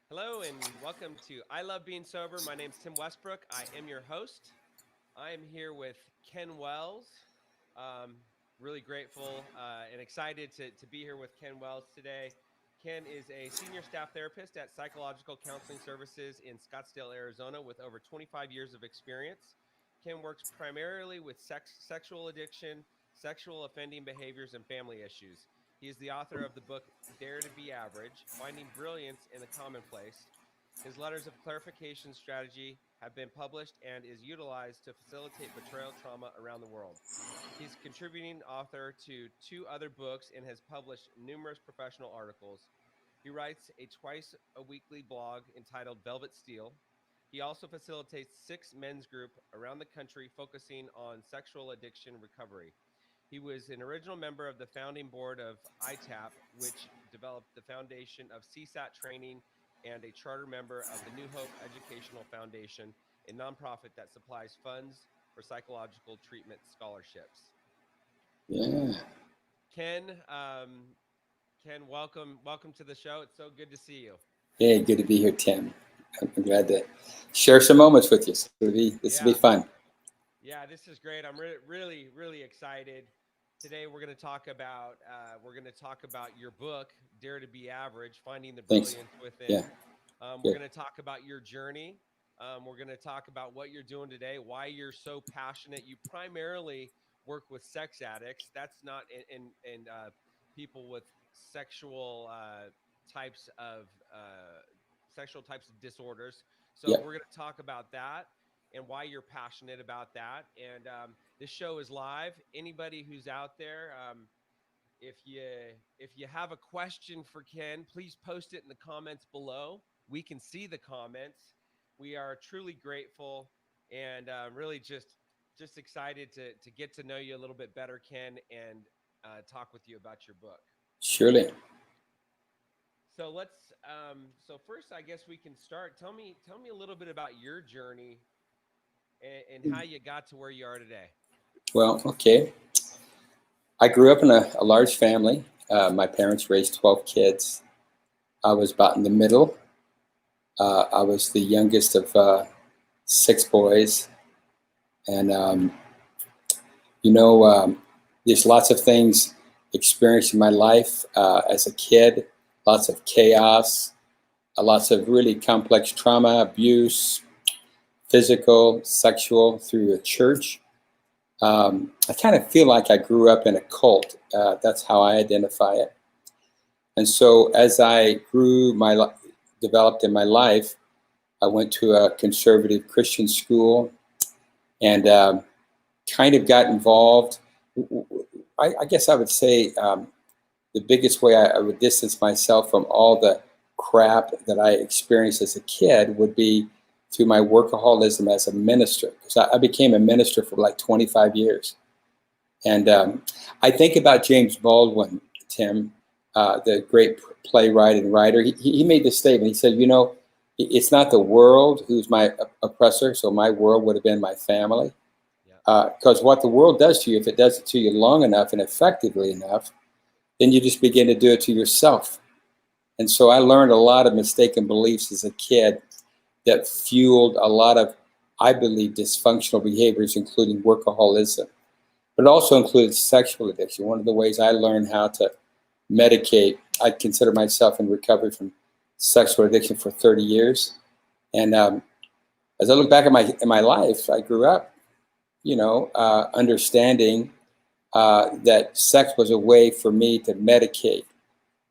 Hello and welcome to I Love Being Sober. My name's Tim Westbrook. I am your host. I am here with Ken Wells. Um, really grateful and excited to be here with Ken Wells today. Ken is a senior staff therapist at Psychological Counseling Services in Scottsdale, Arizona, with over 25 years of experience. Ken works primarily with sexual addiction, sexual offending behaviors, and family issues. He is the author of the book Dare to Be Average, Finding Brilliance in the Commonplace. His letters of clarification strategy have been published and is utilized to facilitate betrayal trauma around the world. He's contributing author to 2 other books and has published numerous professional articles. He writes a twice a weekly blog entitled Velvet Steel. He also facilitates 6 men's group around the country focusing on sexual addiction recovery. He was an original member of the founding board of IITAP, which developed the foundation of CSAT training, and a charter member of the New Hope Educational Foundation, a nonprofit that supplies funds for psychological treatment scholarships. Yeah. Ken, welcome to the show. It's so good to see you. Hey, good to be here, Tim. I'm glad to share some moments with you. So this will be fun. Yeah, this is great. I'm really excited. Today we're going to talk about your book, Dare to Be Average: Finding the Thanks. Brilliance Within. Yeah. We're going to talk about your journey. We're going to talk about what you're doing today, why you're so passionate. You primarily work with sex addicts. That's not in people with sexual types of disorders. So Yeah. we're going to talk about that and why you're passionate about that. And this show is live. Anybody who's out there, if you have a question for Ken, please post it in the comments below. We can see the comments. We are truly grateful and really just excited to get to know you a little bit better, Ken, and talk with you about your book. Surely. So so first, I guess we can start. Tell me a little bit about your journey and how you got to where you are today. Well, okay. I grew up in a large family. My parents raised 12 kids. I was about in the middle. I was the youngest of 6 boys. And, there's lots of things experienced in my life as a kid, lots of chaos, lots of really complex trauma, abuse, physical, sexual, through a church. I kind of feel like I grew up in a cult. That's how I identify it. And so as I developed in my life, I went to a conservative Christian school and kind of got involved. I guess I would say the biggest way I would distance myself from all the crap that I experienced as a kid would be through my workaholism as a minister, because I became a minister for like 25 years. And I think about James Baldwin, Tim, the great playwright and writer. He made this statement. He said, it's not the world who's my oppressor, so my world would have been my family. Because what the world does to you, if it does it to you long enough and effectively enough, then you just begin to do it to yourself. And so I learned a lot of mistaken beliefs as a kid that fueled a lot of, I believe, dysfunctional behaviors, including workaholism, but also included sexual addiction. One of the ways I learned how to medicate, I consider myself in recovery from sexual addiction for 30 years. And as I look back at my life, I grew up, understanding that sex was a way for me to medicate,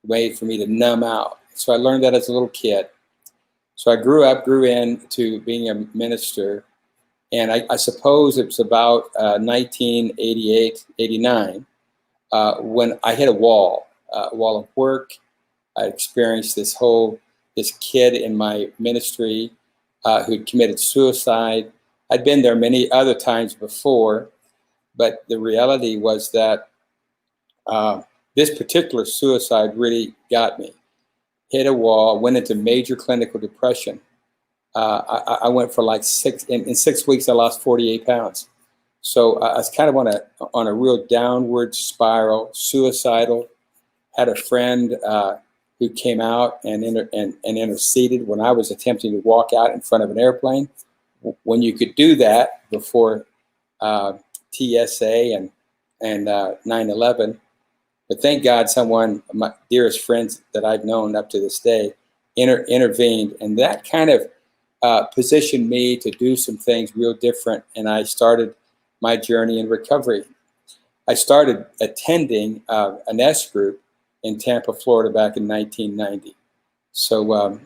a way for me to numb out. So I learned that as a little kid. So I grew into being a minister, and I suppose it was about 1988, 89, when I hit a wall of work. I experienced this kid in my ministry who'd committed suicide. I'd been there many other times before, but the reality was that this particular suicide really got me. Hit a wall, went into major clinical depression. I went for like in 6 weeks, I lost 48 pounds. So I was kind of on a real downward spiral, suicidal. Had a friend who came out and interceded when I was attempting to walk out in front of an airplane. When you could do that before TSA and 9/11, but thank God someone, my dearest friends that I've known up to this day, intervened, and that kind of positioned me to do some things real different. And I started my journey in recovery. I started attending an S group in Tampa, Florida, back in 1990. So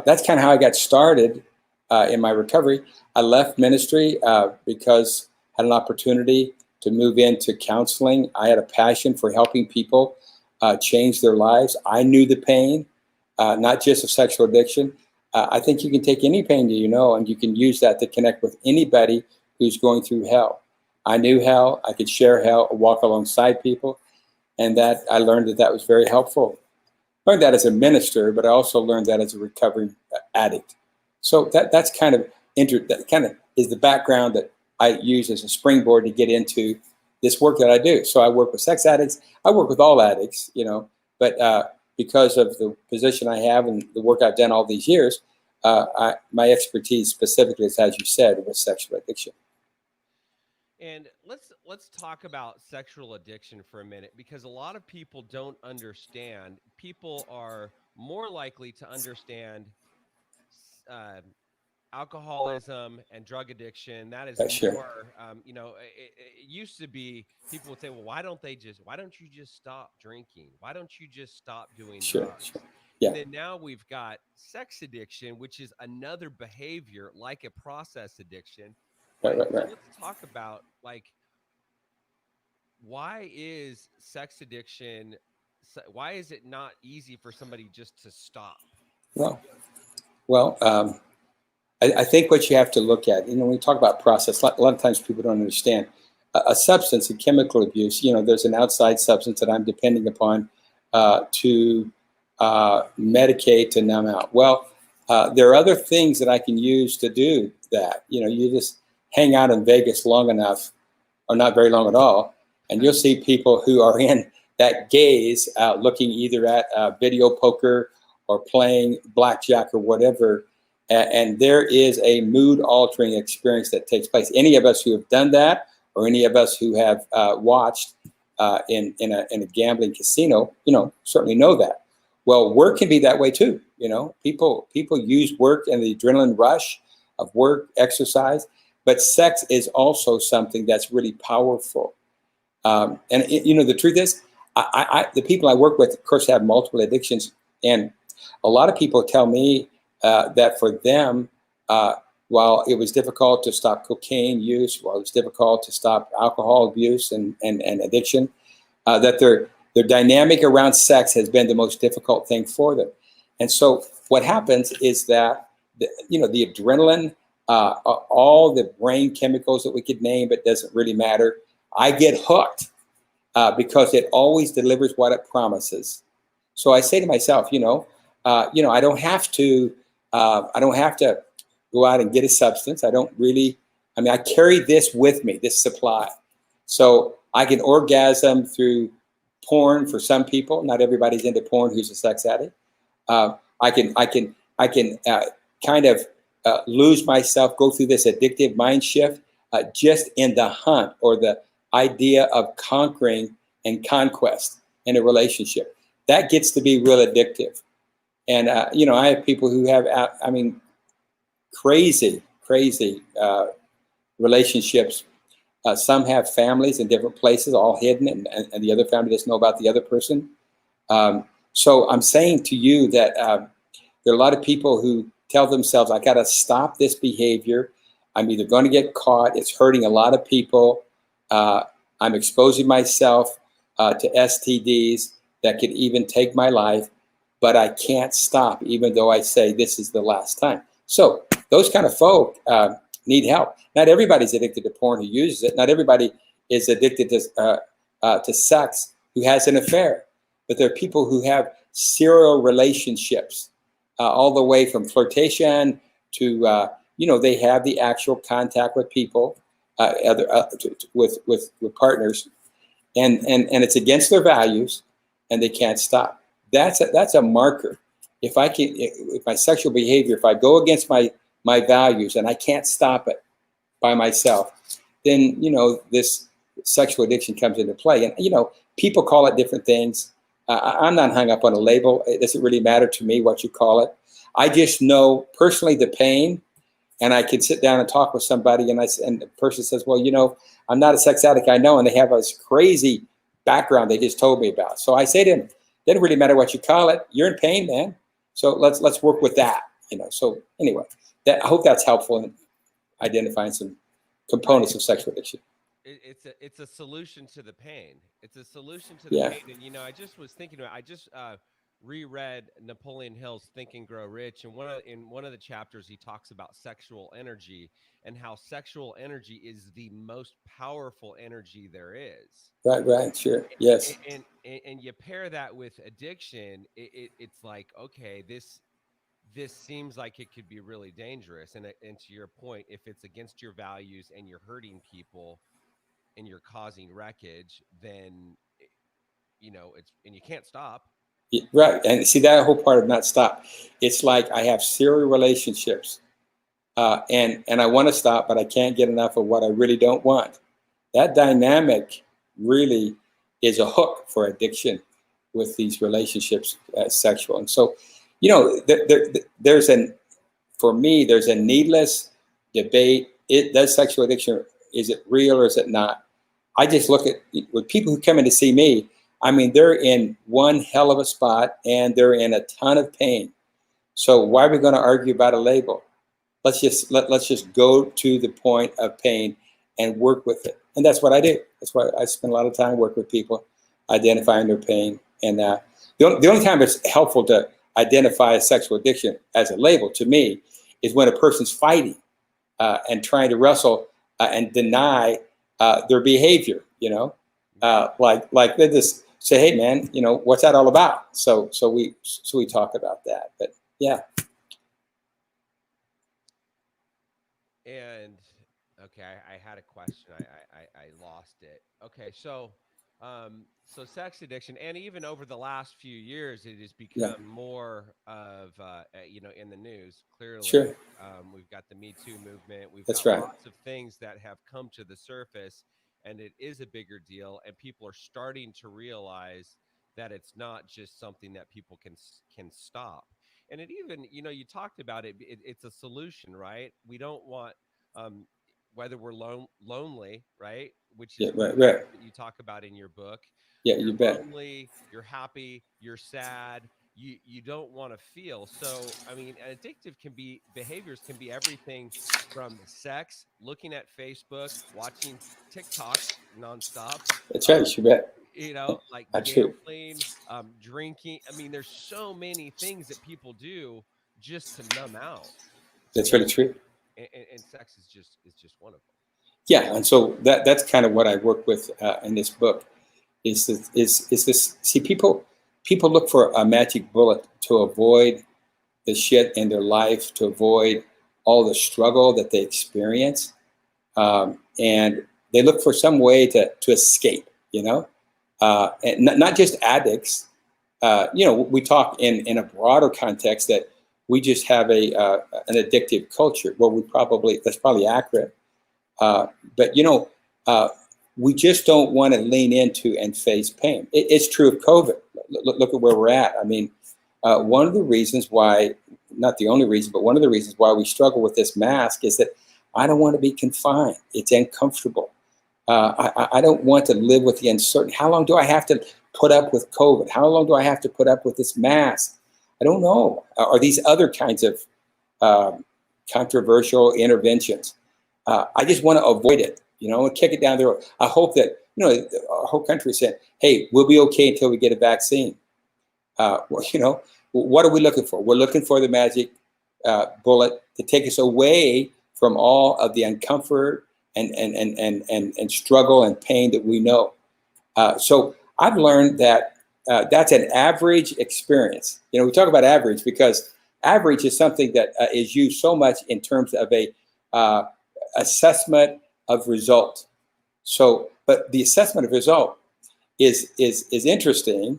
that's kind of how I got started in my recovery. I left ministry because I had an opportunity to move into counseling. I had a passion for helping people change their lives. I knew the pain, not just of sexual addiction. I think you can take any pain that you know, and you can use that to connect with anybody who's going through hell. I knew hell. I could share hell, walk alongside people, and that I learned that was very helpful. I learned that as a minister, but I also learned that as a recovering addict. So that's kind of is the background that I use as a springboard to get into this work that I do. So I work with sex addicts. I work with all addicts, but because of the position I have and the work I've done all these years, my expertise specifically is, as you said, with sexual addiction. And let's talk about sexual addiction for a minute, because a lot of people don't understand. People are more likely to understand alcoholism and drug addiction. That is more, it used to be people would say, well, why don't you just stop drinking? Why don't you just stop doing drugs? Sure. Yeah. And then now we've got sex addiction, which is another behavior like a process addiction. Right. So let's talk about, why is sex addiction, why is it not easy for somebody just to stop? Well, I think what you have to look at, when we talk about process, a lot of times people don't understand a substance and chemical abuse. There's an outside substance that I'm depending upon to medicate, to numb out. Well, there are other things that I can use to do that. You just hang out in Vegas long enough, or not very long at all, and you'll see people who are in that gaze, looking either at video poker or playing blackjack or whatever. And there is a mood-altering experience that takes place. Any of us who have done that, or any of us who have watched in a gambling casino, certainly know that. Well, work can be that way too. People use work and the adrenaline rush of work, exercise, but sex is also something that's really powerful. The truth is, the people I work with, of course, have multiple addictions, and a lot of people tell me that for them, while it was difficult to stop cocaine use, while it was difficult to stop alcohol abuse and addiction, that their dynamic around sex has been the most difficult thing for them. And so what happens is that the adrenaline, all the brain chemicals that we could name, it doesn't really matter. I get hooked because it always delivers what it promises. So I say to myself, I don't have to go out and get a substance. I carry this with me, this supply. So I can orgasm through porn for some people. Not everybody's into porn who's a sex addict. I can kind of lose myself, go through this addictive mind shift just in the hunt, or the idea of conquering and conquest in a relationship. That gets to be real addictive. And, I have people who have, crazy relationships. Some have families in different places, all hidden, and the other family doesn't know about the other person. So I'm saying to you that there are a lot of people who tell themselves, I got to stop this behavior. I'm either going to get caught. It's hurting a lot of people. I'm exposing myself to STDs that could even take my life, but I can't stop, even though I say this is the last time. So those kind of folk need help. Not everybody's addicted to porn who uses it. Not everybody is addicted to sex who has an affair. But there are people who have serial relationships, all the way from flirtation to, they have the actual contact with people, with partners, and it's against their values, and they can't stop. that's a marker. If my sexual behavior, if I go against my values and I can't stop it by myself, then, this sexual addiction comes into play. And, people call it different things. I'm not hung up on a label. It doesn't really matter to me what you call it. I just know personally the pain, and I can sit down and talk with somebody, and the person says, well, I'm not a sex addict, I know, and they have this crazy background they just told me about. So I say to them, it doesn't really matter what you call it. You're in pain, man. So let's work with that. So anyway, I hope that's helpful in identifying some components of sexual addiction. It's a solution to the pain. It's a solution to the pain. And I just was thinking about. I just reread Napoleon Hill's Think and Grow Rich, and in one of the chapters he talks about sexual energy and how sexual energy is the most powerful energy there is. Right, sure, yes. And you pair that with addiction, it's like, okay, this seems like it could be really dangerous. And to your point, if it's against your values and you're hurting people and you're causing wreckage, then and you can't stop. Right. And see, that whole part of not stop, it's like I have serial relationships and I want to stop, but I can't get enough of what I really don't want. That dynamic really is a hook for addiction with these relationships, sexual. And so, for me, there's a needless debate. Does sexual addiction, is it real or is it not? I just look at with people who come in to see me. I mean, they're in one hell of a spot and they're in a ton of pain. So why are we going to argue about a label? Let's just go to the point of pain and work with it. And that's what I do. That's why I spend a lot of time working with people, identifying their pain. And the only time it's helpful to identify a sexual addiction as a label to me is when a person's fighting and trying to wrestle and deny their behavior. Like they just say, hey man, what's that all about? So we talk about that. But yeah. And okay, I had a question. I lost it. Okay, so sex addiction, and even over the last few years, it has become more of in the news. Clearly, sure. We've got the Me Too movement. We've That's got right. lots of things that have come to the surface, and it is a bigger deal. And people are starting to realize that it's not just something that people can stop. And it even, you talked about it. It's a solution, right? We don't want. Whether we're lonely, right? Which is right. that you talk about in your book. Yeah, you're you bet. Lonely, you're happy, you're sad. You don't want to feel. So, I mean, addictive behaviors can be everything from sex, looking at Facebook, watching TikToks nonstop. That's right. You bet. Like That's gambling, drinking. I mean, there's so many things that people do just to numb out. That's really true. And sex is just one of them. Yeah, and so that's kind of what I work with in this book. Is this? See, people look for a magic bullet to avoid the shit in their life, to avoid all the struggle that they experience, and they look for some way to escape. And not just addicts. We talk in a broader context that we just have an addictive culture. Well, that's probably accurate. But we just don't want to lean into and face pain. It's true of COVID. Look at where we're at. I mean, one of the reasons why, not the only reason, but one of the reasons why we struggle with this mask is that I don't want to be confined. It's uncomfortable. I don't want to live with the uncertainty. How long do I have to put up with COVID? How long do I have to put up with this mask? I don't know. Or these other kinds of controversial interventions. I just want to avoid it, and kick it down the road. I hope that, our whole country said, hey, we'll be okay until we get a vaccine. What are we looking for? We're looking for the magic bullet to take us away from all of the uncomfort and struggle and pain that we know. So I've learned that that's an average experience. We talk about average because average is something that is used so much in terms of a assessment of result. So, but the assessment of result is interesting,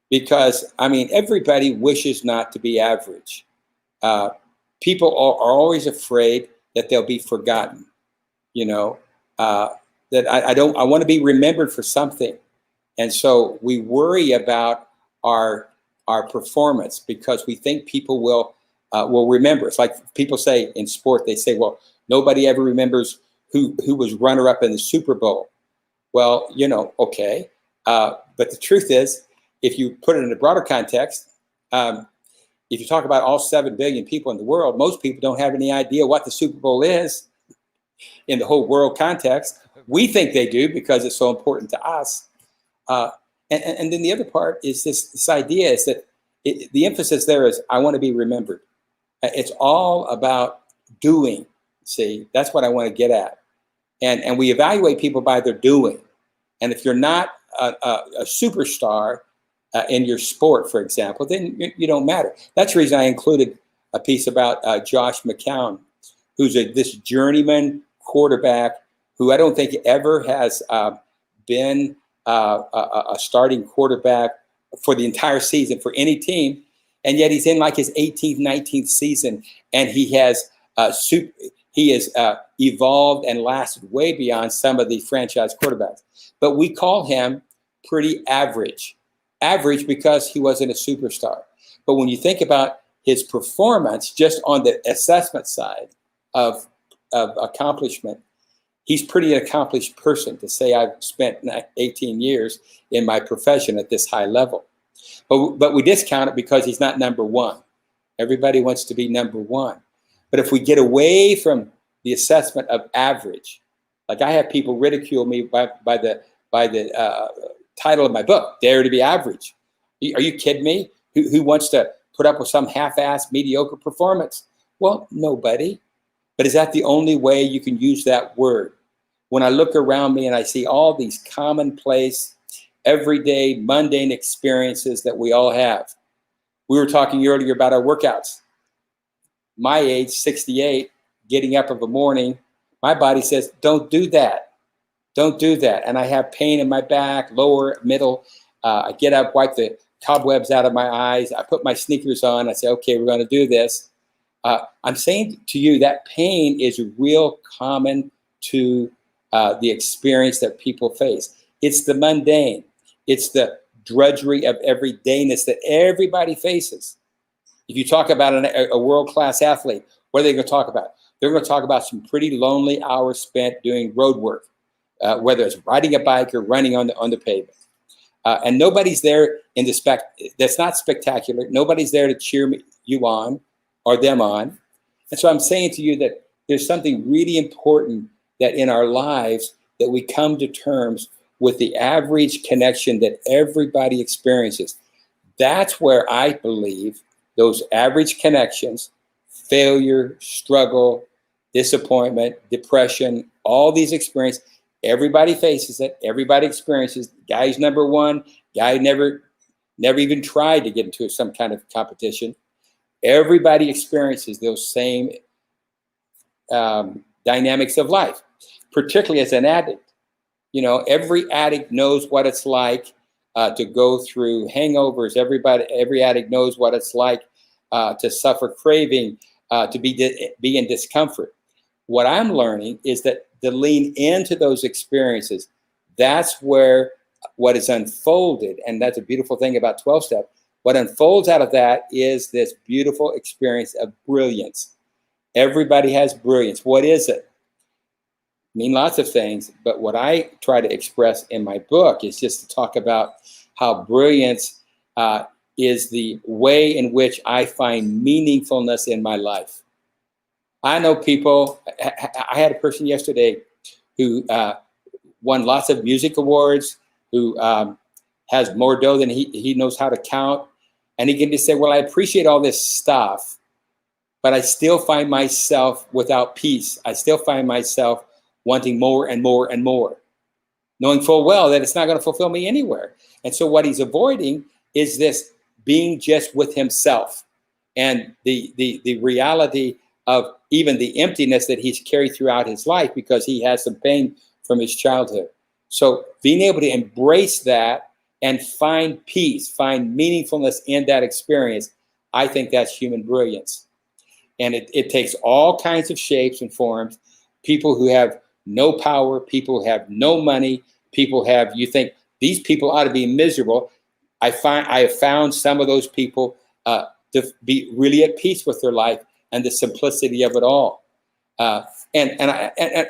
because, I mean, everybody wishes not to be average. People are always afraid that they'll be forgotten, you know, that I want to be remembered for something. And so we worry about our performance because we think people will remember. It's like people say in sport, they say, well, nobody ever remembers who was runner-up in the Super Bowl. Well, you know, okay. But the truth is, if you put it in a broader context, if you talk about all 7 billion people in the world, most people don't have any idea what the Super Bowl is in the whole world context. We think they do because it's so important to us. And then the other part is this idea is that the emphasis there is, I want to be remembered. It's all about doing. See, that's what I want to get at. And we evaluate people by their doing. And if you're not a superstar in your sport, for example, then you don't matter. That's the reason I included a piece about Josh McCown, who's this journeyman quarterback who I don't think ever has been a starting quarterback for the entire season for any team. And yet he's in like his 18th, 19th season, and he has evolved and lasted way beyond some of the franchise quarterbacks. But we call him pretty average. Average because he wasn't a superstar. But when you think about his performance just on the assessment side of accomplishment, he's pretty accomplished person to say I've spent 18 years in my profession at this high level. But we discount it because he's not number one. Everybody wants to be number one. But if we get away from the assessment of average, like I have people ridicule me by the title of my book, Dare to be Average. Are you kidding me? Who wants to put up with some half-assed mediocre performance? Well, nobody. But is that the only way you can use that word? When I look around me and I see all these commonplace, everyday, mundane experiences that we all have. We were talking earlier about our workouts. My age, 68, getting up of a morning, my body says, don't do that. Don't do that. And I have pain in my back, lower, middle. I get up, wipe the cobwebs out of my eyes. I put my sneakers on. I say, okay, we're going to do this. I'm saying to you that pain is real common to the experience that people face. It's the mundane. It's the drudgery of everydayness that everybody faces. If you talk about a world-class athlete, what are they going to talk about? They're going to talk about some pretty lonely hours spent doing road work, whether it's riding a bike or running on the pavement. And nobody's there in the that's not spectacular. Nobody's there to cheer you on or them on. And so I'm saying to you that there's something really important that in our lives that we come to terms with the average connection that everybody experiences. That's where I believe those average connections, failure, struggle, disappointment, depression, all these experiences, everybody faces it. Everybody experiences. Guy's number one. Guy never even tried to get into some kind of competition. Everybody experiences those same dynamics of life, particularly as an addict. You know, every addict knows what it's like to go through hangovers. Every addict knows what it's like to suffer craving, to be in discomfort. What I'm learning is that to lean into those experiences, that's where what is unfolded, and that's a beautiful thing about 12-step, what unfolds out of that is this beautiful experience of brilliance. Everybody has brilliance. What is it? I mean lots of things, but what I try to express in my book is just to talk about how brilliance is the way in which I find meaningfulness in my life. I know people, I had a person yesterday who won lots of music awards, who has more dough than he knows how to count. And he can just say, well, I appreciate all this stuff, but I still find myself without peace. I still find myself wanting more and more and more, knowing full well that it's not going to fulfill me anywhere. And so what he's avoiding is this being just with himself and the reality of even the emptiness that he's carried throughout his life because he has some pain from his childhood. So being able to embrace that and find peace, find meaningfulness in that experience, I think that's human brilliance. And it takes all kinds of shapes and forms. People who have no power, people who have no money, people have, you think these people ought to be miserable. I have found some of those people to be really at peace with their life and the simplicity of it all. And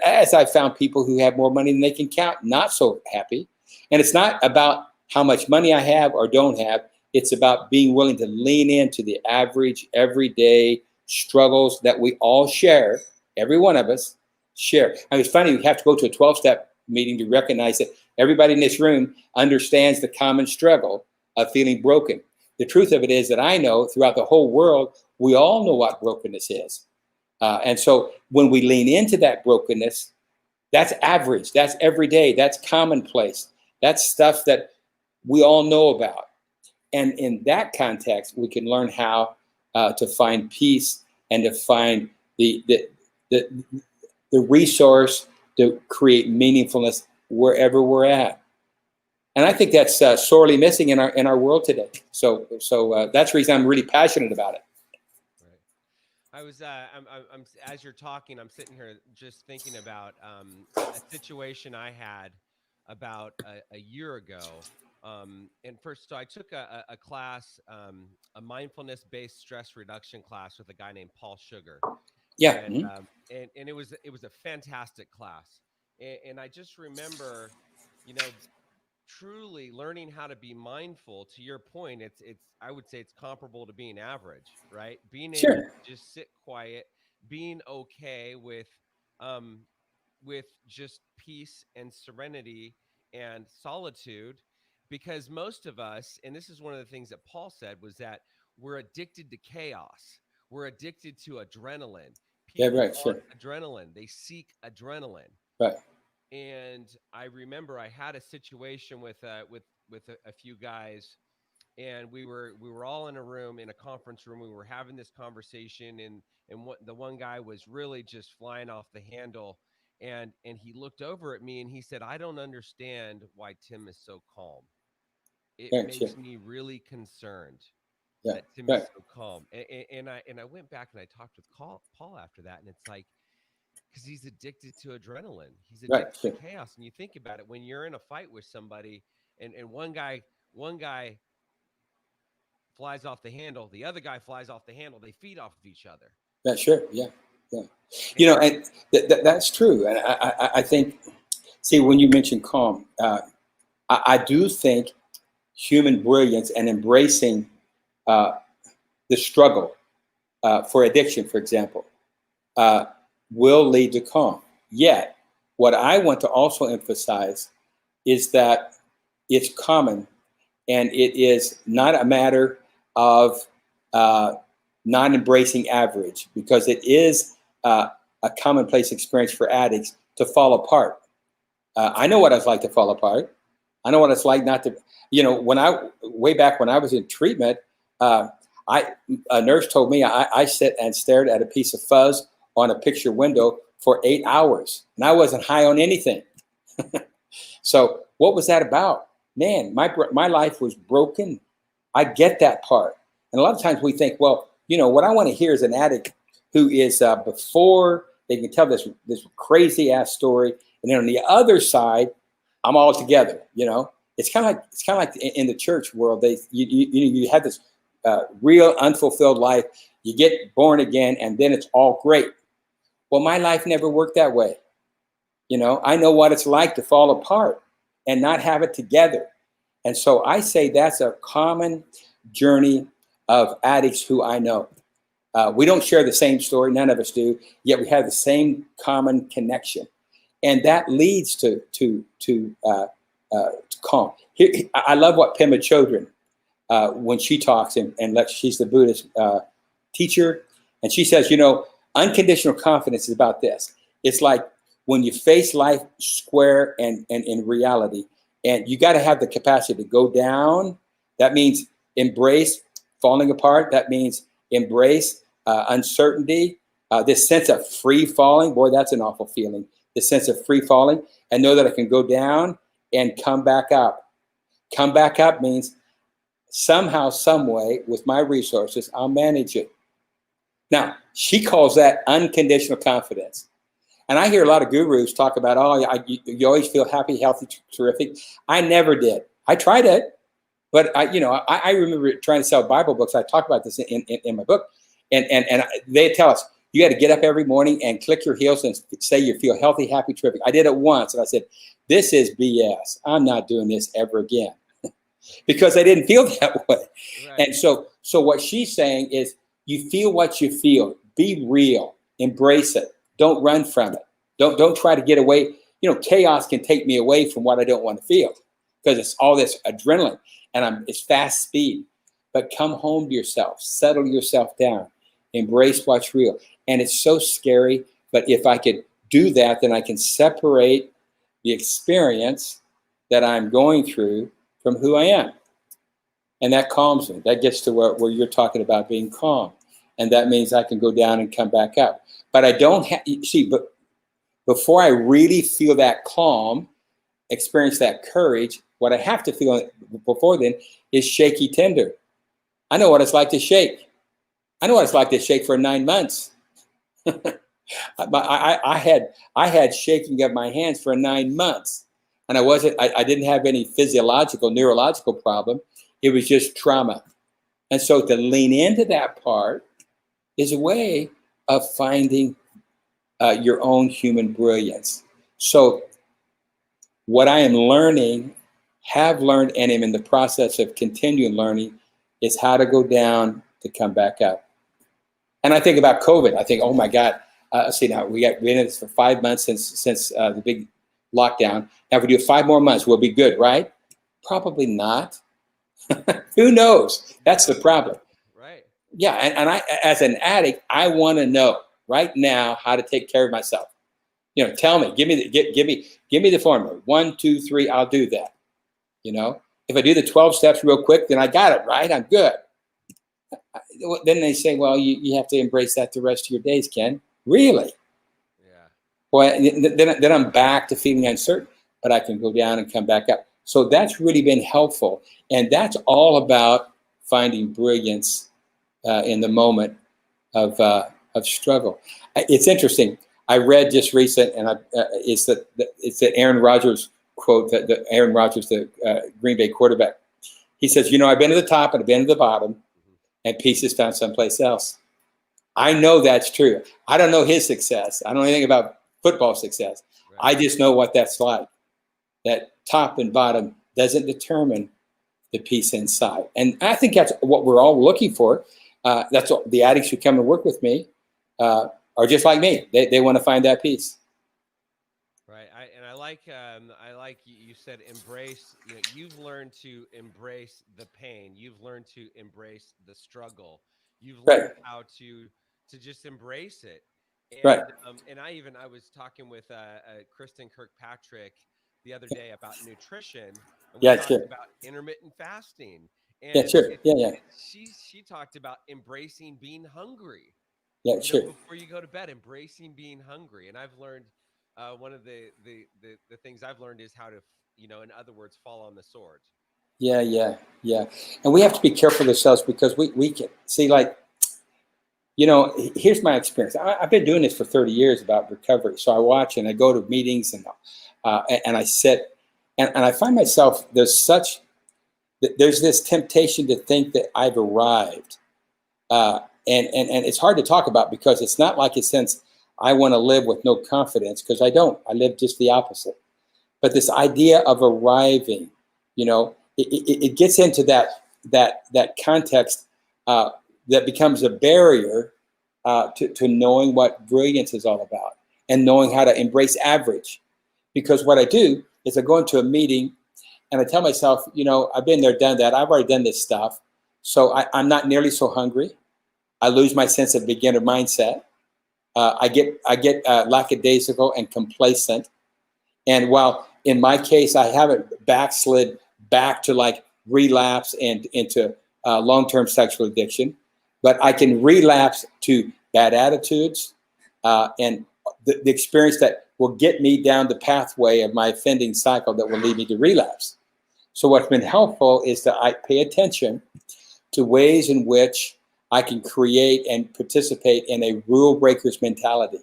as I found people who have more money than they can count, not so happy. And it's not about how much money I have or don't have. It's about being willing to lean into the average, everyday struggles that we all share. Every one of us share. I mean, it's funny, we have to go to a 12-step meeting to recognize that everybody in this room understands the common struggle of feeling broken. The truth of it is that I know throughout the whole world, we all know what brokenness is. And so when we lean into that brokenness, that's average, that's everyday, that's commonplace. That's stuff that we all know about. And in that context, we can learn how to find peace and to find the resource to create meaningfulness wherever we're at. And I think that's sorely missing in our world today. So that's the reason I'm really passionate about it. I was, I'm as you're talking, I'm sitting here just thinking about a situation I had about a year ago. And first, so I took a class, a mindfulness-based stress reduction class with a guy named Paul Sugar. Yeah. And it was a fantastic class. And I just remember, you know, truly learning how to be mindful. To your point, it's I would say it's comparable to being average, right? Being able to just sit quiet, being okay with just peace and serenity and solitude, because most of us, and this is one of the things that Paul said, was that we're addicted to chaos. We're addicted to adrenaline. People want adrenaline. They seek adrenaline. Right. And I remember I had a situation with a few guys, and we were all in a room, in a conference room. We were having this conversation, and the one guy was really just flying off the handle, and he looked over at me and he said, "I don't understand why Tim is so calm. It makes me really concerned that Tim is so calm." And I went back and I talked with Paul after that, and it's like, because he's addicted to adrenaline. He's addicted to chaos. And you think about it, when you're in a fight with somebody and one guy flies off the handle, the other guy flies off the handle, they feed off of each other. Yeah. You know, and that's true. And I think, see, when you mention calm, I do think human brilliance and embracing the struggle for addiction, for example, will lead to calm. Yet, what I want to also emphasize is that it's common, and it is not a matter of not embracing average, because it is a commonplace experience for addicts to fall apart. I know what it's like to fall apart. I know what it's like not to, you know, way back when I was in treatment, a nurse told me I sit and stared at a piece of fuzz on a picture window for 8 hours, and I wasn't high on anything. So what was that about? Man, my life was broken. I get that part. And a lot of times we think, well, you know, what I want to hear is an addict who is before they can tell this crazy ass story, and then on the other side, I'm all together. You know, it's kind of like in the church world. You have this real unfulfilled life. You get born again, and then it's all great. Well, my life never worked that way. You know, I know what it's like to fall apart and not have it together. And so I say that's a common journey of addicts who I know. We don't share the same story, none of us do, yet we have the same common connection. And that leads to calm. I love what Pema Chodron, when she talks, and she's the Buddhist teacher, and she says, you know, unconditional confidence is about this. It's like when you face life square and in reality, and you got to have the capacity to go down. That means embrace falling apart. That means embrace uncertainty, this sense of free falling. Boy, that's an awful feeling. The sense of free falling, and know that I can go down and come back up. Come back up means somehow, some way, with my resources, I'll manage it. Now, she calls that unconditional confidence. And I hear a lot of gurus talk about, you always feel happy, healthy, terrific. I never did. I tried it, but I remember trying to sell Bible books. I talk about this in my book, and they tell us, you got to get up every morning and click your heels and say you feel healthy, happy, terrific. I did it once, and I said, this is BS. I'm not doing this ever again. Because I didn't feel that way. Right. And so what she's saying is, you feel what you feel. Be real. Embrace it. Don't run from it. Don't try to get away. Chaos can take me away from what I don't want to feel, because it's all this adrenaline and it's fast speed. But come home to yourself. Settle yourself down. Embrace what's real. And it's so scary, but if I could do that, then I can separate the experience that I'm going through from who I am. And that calms me. That gets to where you're talking about being calm. And that means I can go down and come back up. But I don't but before I really feel that calm, experience that courage, what I have to feel before then is shaky tender. I know what it's like to shake. I know what it's like to shake for 9 months. I had shaking of my hands for 9 months. And I didn't have any physiological, neurological problem. It was just trauma. And so to lean into that part is a way of finding your own human brilliance. So what I am learning, have learned, and am in the process of continuing learning, is how to go down to come back up. And I think about COVID. I think, oh my God, see now we've been in this for 5 months since the big lockdown. Now if we do 5 more months, we'll be good, right? Probably not. Who knows? That's the problem. Right. Yeah, and I, as an addict, I want to know right now how to take care of myself. Tell me, give me the formula. 1, 2, 3, I'll do that. If I do the 12 steps real quick, then I got it, right? I'm good. Then they say, well, you have to embrace that the rest of your days, Ken. Really? Yeah. Well, then I'm back to feeling uncertain, but I can go down and come back up. So that's really been helpful. And that's all about finding brilliance in the moment of struggle. It's interesting. I read just recent, and it's the Aaron Rodgers quote, that Aaron Rodgers, the Green Bay quarterback. He says, I've been to the top and I've been to the bottom, and peace is found someplace else. I know that's true. I don't know his success. I don't know anything about football success. Right. I just know what that's like. That top and bottom doesn't determine the peace inside. And I think that's what we're all looking for. That's what the addicts who come and work with me are just like me. They want to find that peace. Right. I like you said embrace. You've learned to embrace the pain. You've learned to embrace the struggle. You've learned how to just embrace it. And, right. And I was talking with Kristen Kirkpatrick the other day about nutrition. And we talked about intermittent fasting. And she talked about embracing being hungry. Yeah, sure. Before you go to bed, embracing being hungry. And I've learned one of the things I've learned is how to, in other words, fall on the sword. Yeah. And we have to be careful of ourselves, because we can see, like, here's my experience. I've been doing this for 30 years about recovery. So I watch and I go to meetings and I sit and I find myself, there's this temptation to think that I've arrived. And it's hard to talk about, because it's not like, it's since I want to live with no confidence, because I don't. I live just the opposite. But this idea of arriving, it gets into that context that becomes a barrier to knowing what brilliance is all about, and knowing how to embrace average. Because what I do is I go into a meeting and I tell myself, I've been there, done that. I've already done this stuff. So I'm not nearly so hungry. I lose my sense of beginner mindset. I get lackadaisical and complacent. And while in my case, I haven't backslid back to like relapse and into long-term sexual addiction, but I can relapse to bad attitudes and the experience that will get me down the pathway of my offending cycle that will lead me to relapse. So what's been helpful is that I pay attention to ways in which I can create and participate in a rule breaker's mentality,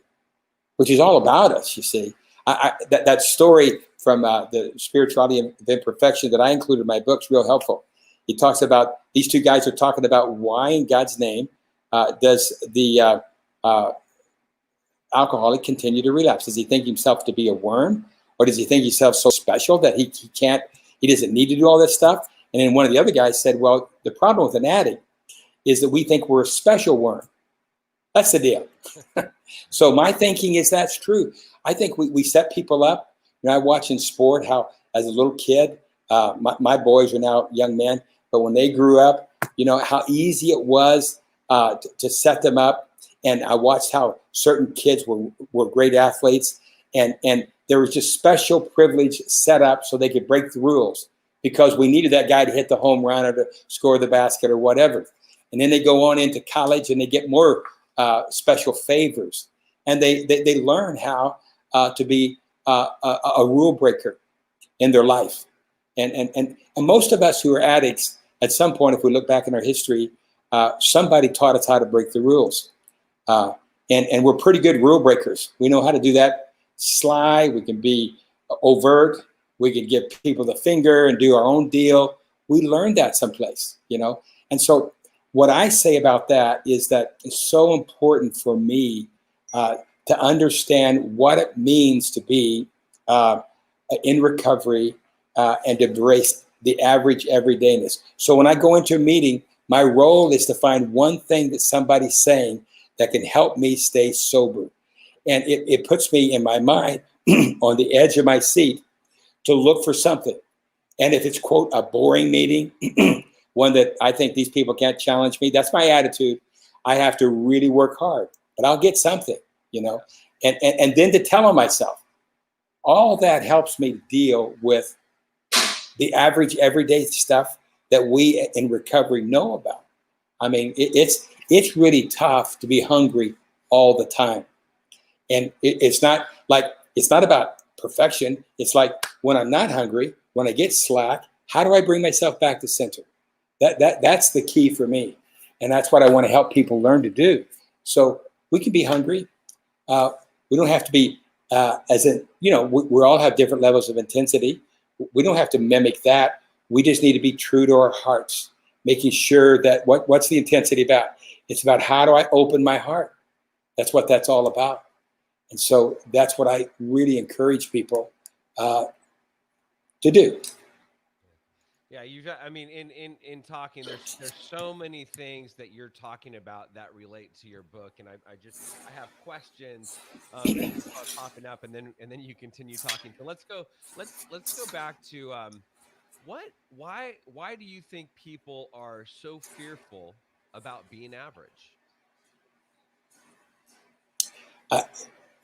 which is all about us, you see. That story from the Spirituality of Imperfection that I included in my book is real helpful. He talks about, these two guys are talking about why in God's name does the alcoholic continue to relapse? Does he think himself to be a worm? Or does he think himself so special that he doesn't need to do all this stuff? And then one of the other guys said, well, the problem with an addict is that we think we're a special worm. That's the deal. So my thinking is that's true. I think we set people up. You know, I watch in sport how, as a little kid, my boys are now young men, but when they grew up, you know, how easy it was to set them up. And I watched how certain kids were great athletes, and there was just special privilege set up so they could break the rules because we needed that guy to hit the home run or to score the basket or whatever. And then they go on into college and they get more special favors, and they learn how to be a rule breaker in their life. And most of us who are addicts, at some point, if we look back in our history, somebody taught us how to break the rules. And we're pretty good rule breakers. We know how to do that sly. We can be overt. We can give people the finger and do our own deal. We learned that someplace, you know. And so what I say about that is that it's so important for me to understand what it means to be in recovery and to embrace the average everydayness. So when I go into a meeting, my role is to find one thing that somebody's saying that can help me stay sober. And it puts me in my mind on the edge of my seat to look for something. And if it's, quote, a boring meeting, one that I think these people can't challenge me, that's my attitude. I have to really work hard, but I'll get something, you know. And then to tell myself, all that helps me deal with the average everyday stuff that we in recovery know about. I mean, it's really tough to be hungry all the time. And it's not about perfection. It's like when I'm not hungry, when I get slack, how do I bring myself back to center? That's the key for me. And that's what I want to help people learn to do. So we can be hungry. We don't have to be, we all have different levels of intensity. We don't have to mimic that. We just need to be true to our hearts, making sure that what's the intensity about? It's about how do I open my heart? That's what that's all about. And so that's what I really encourage people to do. Yeah, in talking, there's so many things that you're talking about that relate to your book, and I have questions that just start popping up, and then you continue talking. So let's go back to why do you think people are so fearful about being average?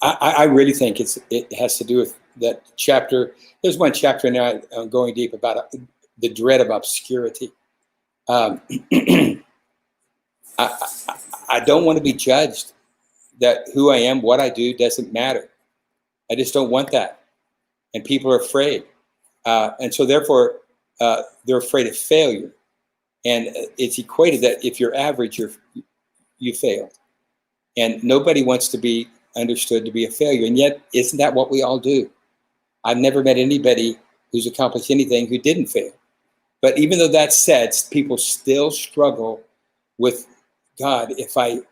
I really think it has to do with that chapter. There's one chapter in there I'm going deep about the dread of obscurity. I don't want to be judged that who I am, what I do doesn't matter. I just don't want that. And people are afraid. And so therefore, they're afraid of failure. And it's equated that if you're average, you failed. And nobody wants to be understood to be a failure. And yet, isn't that what we all do? I've never met anybody who's accomplished anything who didn't fail. But even though that's said, people still struggle with God. If I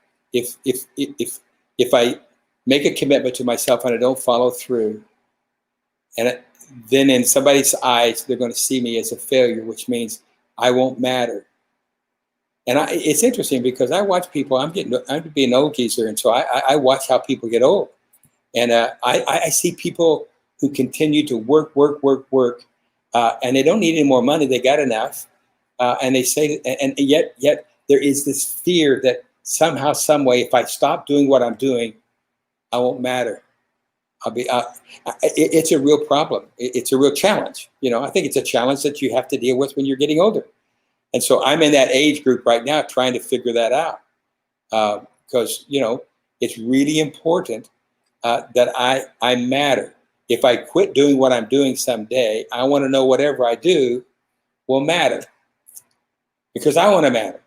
make a commitment to myself and I don't follow through, and then in somebody's eyes, they're going to see me as a failure, which means I won't matter. And it's interesting because I watch people. I'm being an old geezer, and so I watch how people get old, and I see people who continue to work, and they don't need any more money. They got enough, and they say, and yet there is this fear that somehow, some way, if I stop doing what I'm doing, I won't matter. It's a real problem. It's a real challenge. You know, I think it's a challenge that you have to deal with when you're getting older. And so I'm in that age group right now trying to figure that out because, you know, it's really important that I matter. If I quit doing what I'm doing someday, I want to know whatever I do, will matter because I want to matter.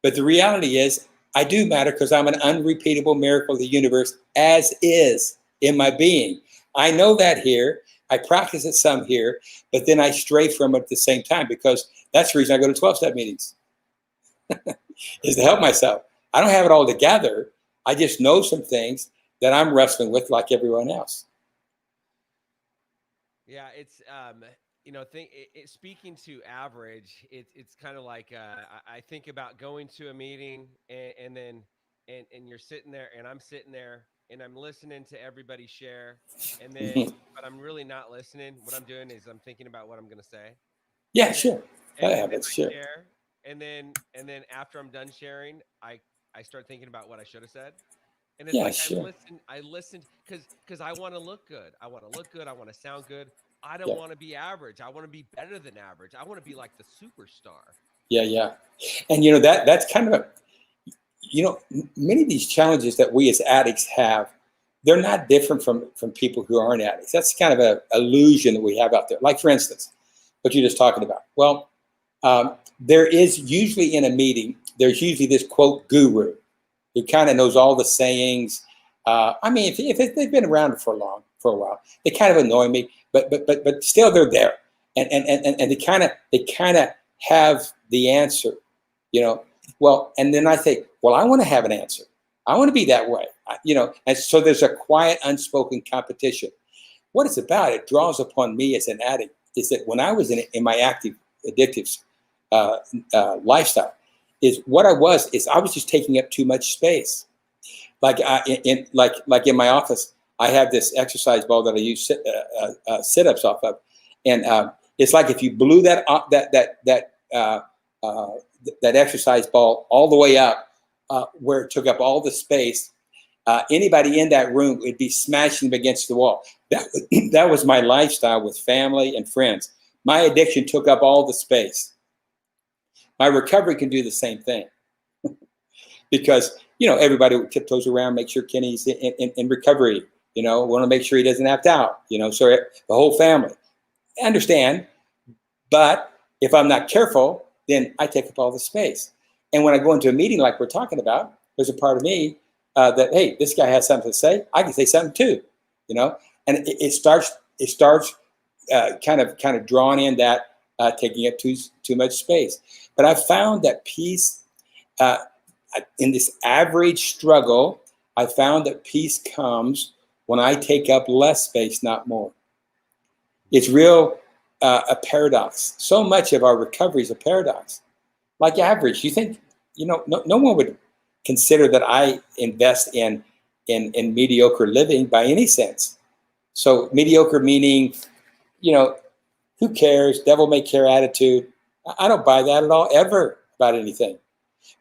But the reality is, I do matter because I'm an unrepeatable miracle of the universe as is in my being. I know that here. I practice it some here, but then I stray from it at the same time because that's the reason I go to 12-step meetings, is to help myself. I don't have it all together. I just know some things that I'm wrestling with like everyone else. Yeah, it's speaking to average, it's kind of like I think about going to a meeting and then and you're sitting there and I'm sitting there and I'm listening to everybody share and then but I'm really not listening. What I'm doing is I'm thinking about what I'm going to say. Yeah, And then sure. That and then happens, I sure. share and then after I'm done sharing, I start thinking about what I should have said. And it's Yeah, like sure. I listened because I want to look good. I want to look good. I want to sound good. I don't Yeah, want to be average. I want to be better than average. I want to be like the superstar. yeah, yeah. And that's kind of many of these challenges that we as addicts have, they're not different from people who aren't addicts. That's kind of an illusion that we have out there. Like, for instance, what you're just talking about. Well, there is usually in a meeting, there's usually this quote guru who kind of knows all the sayings. I mean, if they've been around for a while, they kind of annoy me, but still they're there, and they kind of have the answer, you know. Well, and then I think, well, I want to have an answer. I want to be that way, And so there's a quiet, unspoken competition. What it's about, it draws upon me as an addict, is that when I was in my active addictive lifestyle, is what I was just taking up too much space. Like like in my office, I have this exercise ball that I use sit-ups off of, and it's like if you blew that exercise ball all the way up, where it took up all the space, anybody in that room would be smashing them against the wall. That was my lifestyle with family and friends. My addiction took up all the space. My recovery can do the same thing because, everybody tiptoes around, make sure Kenny's in recovery, want to make sure he doesn't act out, so the whole family. I understand, but if I'm not careful, then I take up all the space. And when I go into a meeting like we're talking about, there's a part of me that, hey, this guy has something to say. I can say something too, and it starts kind of drawing in that taking up too much space. But I've found that peace in this average struggle, I found that peace comes when I take up less space, not more. It's real a paradox. So much of our recovery is a paradox. Like average, you think, no one would consider that I invest in mediocre living by any sense. So mediocre meaning, who cares? Devil may care attitude. I don't buy that at all, ever, about anything.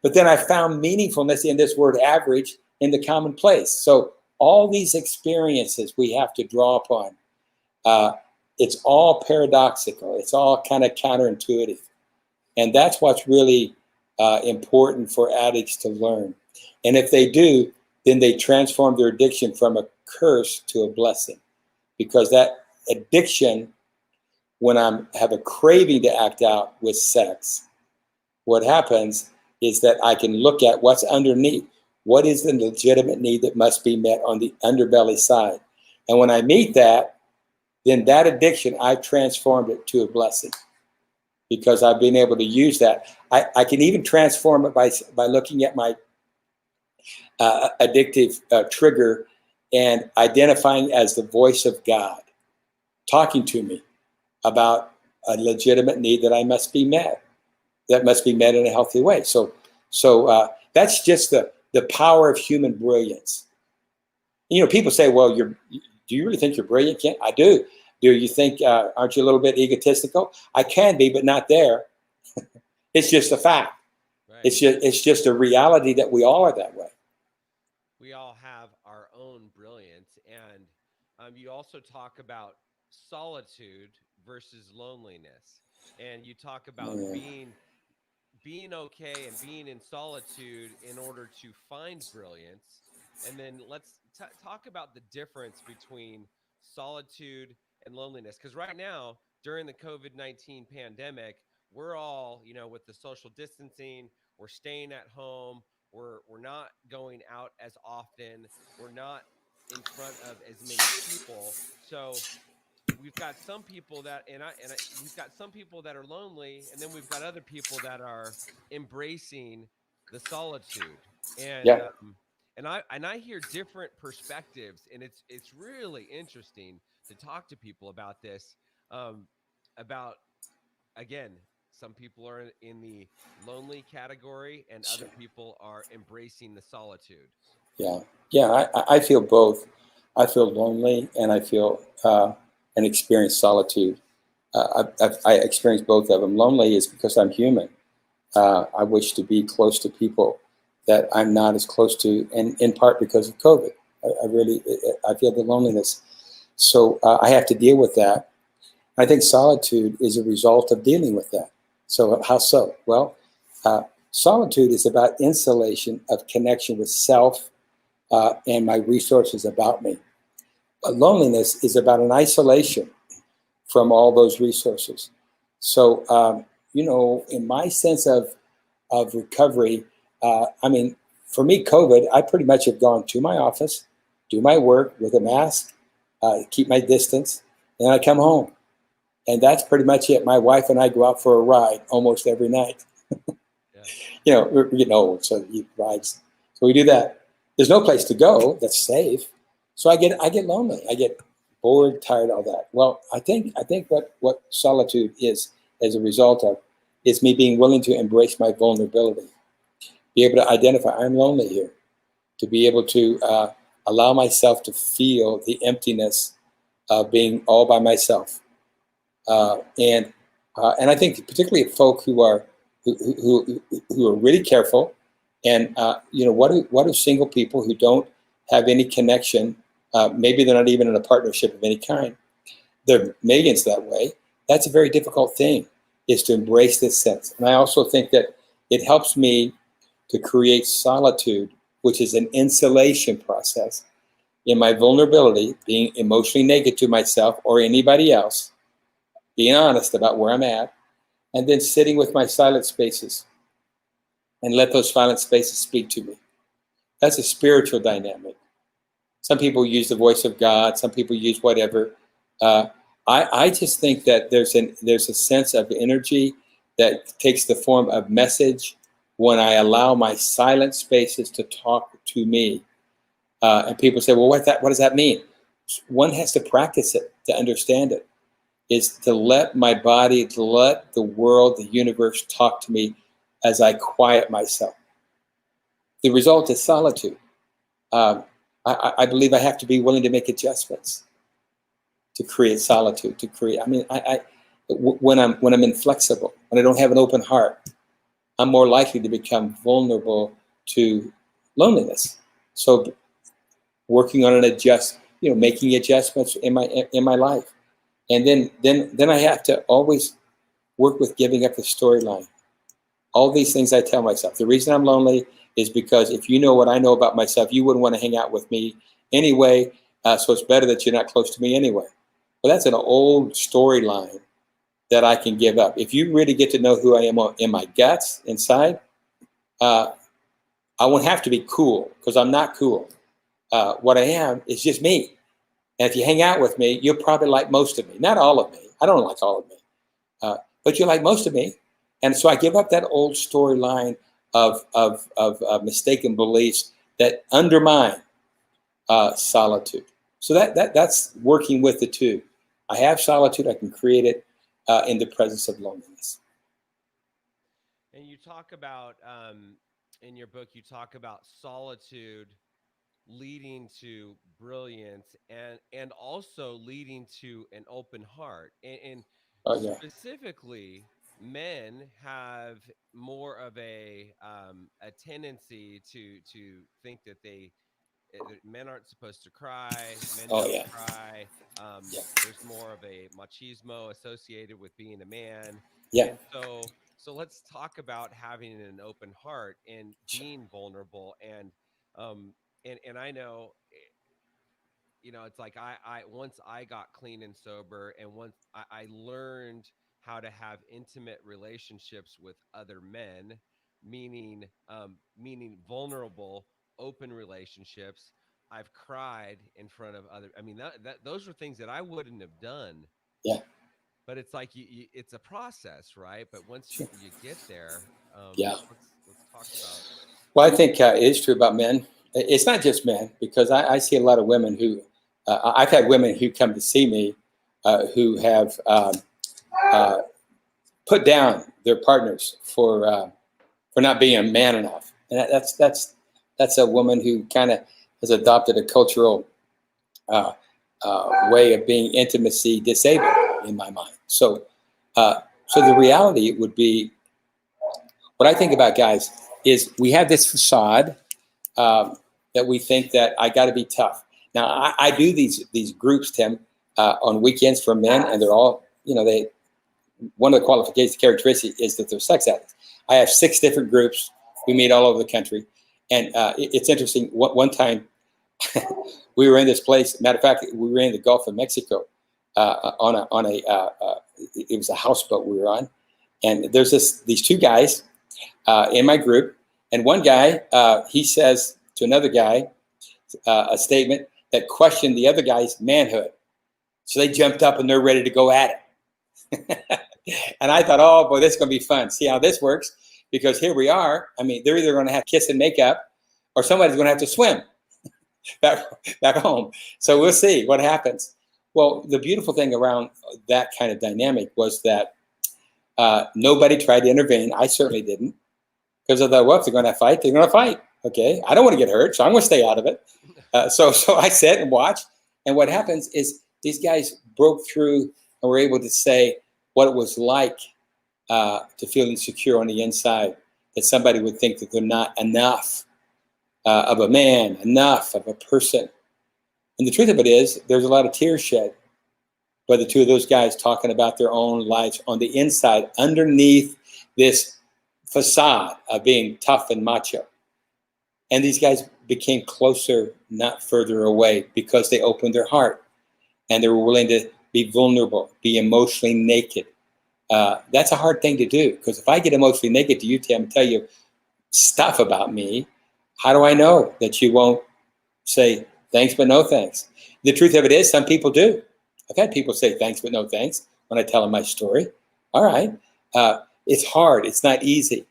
But then I found meaningfulness in this word average in the commonplace. So all these experiences we have to draw upon, it's all paradoxical. It's all kind of counterintuitive. And that's what's really important for addicts to learn. And if they do, then they transform their addiction from a curse to a blessing. Because that addiction, when I have a craving to act out with sex, what happens is that I can look at what's underneath. What is the legitimate need that must be met on the underbelly side? And when I meet that, then that addiction, I've transformed it to a blessing because I've been able to use that. I can even transform it by looking at my addictive trigger and identifying as the voice of God, talking to me about a legitimate need that must be met in a healthy way. So that's just the power of human brilliance. People say, well, do you really think you're brilliant, Ken? I do. Do you think, aren't you a little bit egotistical? I can be, but not there. It's just a fact. Right. It's just a reality that we all are that way. We all have our own brilliance. And you also talk about solitude versus loneliness. And you talk about being okay and being in solitude in order to find brilliance. And then let's talk about the difference between solitude and loneliness. Because right now, during the COVID-19 pandemic, we're all, with the social distancing, we're staying at home, we're not going out as often, we're not in front of as many people. So we've got some people that we've got some people that are lonely, and then we've got other people that are embracing the solitude. And Yeah, I hear different perspectives, and it's really interesting to talk to people about this. About, again, some people are in the lonely category, and other sure. people are embracing the solitude. Yeah, yeah. I feel both. I feel lonely, and I feel and experience solitude. I experience both of them. Lonely is because I'm human. I wish to be close to people that I'm not as close to, and in part because of COVID. I really, I feel the loneliness. So I have to deal with that. I think solitude is a result of dealing with that. So how so? Well, uh, solitude is about insulation of connection with self and my resources about me. Loneliness is about an isolation from all those resources. So, in my sense of recovery, I mean, for me, COVID, I pretty much have gone to my office, do my work with a mask, keep my distance, and I come home. And that's pretty much it. My wife and I go out for a ride almost every night. Yeah. We're getting old, so he rides. So we do that. There's no place to go that's safe. So I get lonely. I get bored, tired, all that. Well, I think what solitude is as a result of is me being willing to embrace my vulnerability, be able to identify I'm lonely here, to be able to allow myself to feel the emptiness of being all by myself. And I think particularly folk who are really careful, and what do single people who don't have any connection, maybe they're not even in a partnership of any kind, they're millions that way. That's a very difficult thing, is to embrace this sense. And I also think that it helps me to create solitude, which is an insulation process in my vulnerability, being emotionally naked to myself or anybody else, being honest about where I'm at, and then sitting with my silent spaces and let those silent spaces speak to me. That's a spiritual dynamic. Some people use the voice of God. Some people use whatever. Uh, I just think that there's a sense of energy that takes the form of message when I allow my silent spaces to talk to me. And people say, "Well, what does that mean?" One has to practice it to understand it. Is to let my body, to let the world, the universe talk to me as I quiet myself. The result is solitude. Um, I believe I have to be willing to make adjustments to create solitude. To create, I mean, when I'm inflexible, when I don't have an open heart, I'm more likely to become vulnerable to loneliness. So, working on making adjustments in my life, and then I have to always work with giving up the storyline. All these things I tell myself. The reason I'm lonely is because if you know what I know about myself, you wouldn't want to hang out with me anyway. So it's better that you're not close to me anyway. Well, that's an old storyline that I can give up. If you really get to know who I am in my guts inside, uh, I won't have to be cool because I'm not cool. What I am is just me. And if you hang out with me, you'll probably like most of me. Not all of me. I don't like all of me. But you like most of me. And so I give up that old storyline of mistaken beliefs that undermine solitude. So that's working with the two. I have solitude. I can create it in the presence of loneliness. And you talk about, in your book, you talk about solitude leading to brilliance, and also leading to an open heart. And Oh yeah. specifically, men have more of a tendency to think that men aren't supposed to cry, men Oh don't yeah. cry. Yeah. There's more of a machismo associated with being a man. Yeah. And so let's talk about having an open heart and Sure. being vulnerable. Um and I know, it's like I once I got clean and sober, and once I learned how to have intimate relationships with other men, meaning vulnerable, open relationships. I've cried in front of other. I mean, those are things that I wouldn't have done. Yeah. But it's like it's a process, right? But once Sure. you get there, Yeah. let's talk about. Well, I think it is true about men. It's not just men, because I see a lot of women who, I've had women who come to see me who have uh, put down their partners for not being a man enough, and that's a woman who kind of has adopted a cultural uh, way of being intimacy disabled in my mind. So the reality would be, what I think about guys is we have this facade that we think that I got to be tough. Now I do these groups, Tim, on weekends for men, and they're all, they, one of the qualifications, characteristics is that they're sex addicts. I have 6 different groups. We meet all over the country, and it's interesting. One time we were in this place. Matter of fact, we were in the Gulf of Mexico on a it was a houseboat we were on, and there's these 2 guys in my group, and one guy he says to another guy a statement that questioned the other guy's manhood. So they jumped up and they're ready to go at it. And I thought, oh boy, this is going to be fun. See how this works, because here we are. I mean, they're either going to have kiss and make up, or somebody's going to have to swim back home. So we'll see what happens. Well, the beautiful thing around that kind of dynamic was that nobody tried to intervene. I certainly didn't, because I thought, well, if they're going to fight, they're going to fight. Okay, I don't want to get hurt, so I'm going to stay out of it. So I sat and watched, and what happens is these guys broke through and were able to say what it was like to feel insecure on the inside, that somebody would think that they're not enough of a man, enough of a person. And the truth of it is, there's a lot of tears shed by the 2 of those guys talking about their own lives on the inside, underneath this facade of being tough and macho. And these guys became closer, not further away, because they opened their heart and they were willing to be vulnerable, be emotionally naked. That's a hard thing to do, because if I get emotionally naked to you, Tim, and tell you stuff about me, how do I know that you won't say thanks but no thanks? The truth of it is, some people do. I've had people say thanks but no thanks when I tell them my story. All right. It's hard. It's not easy.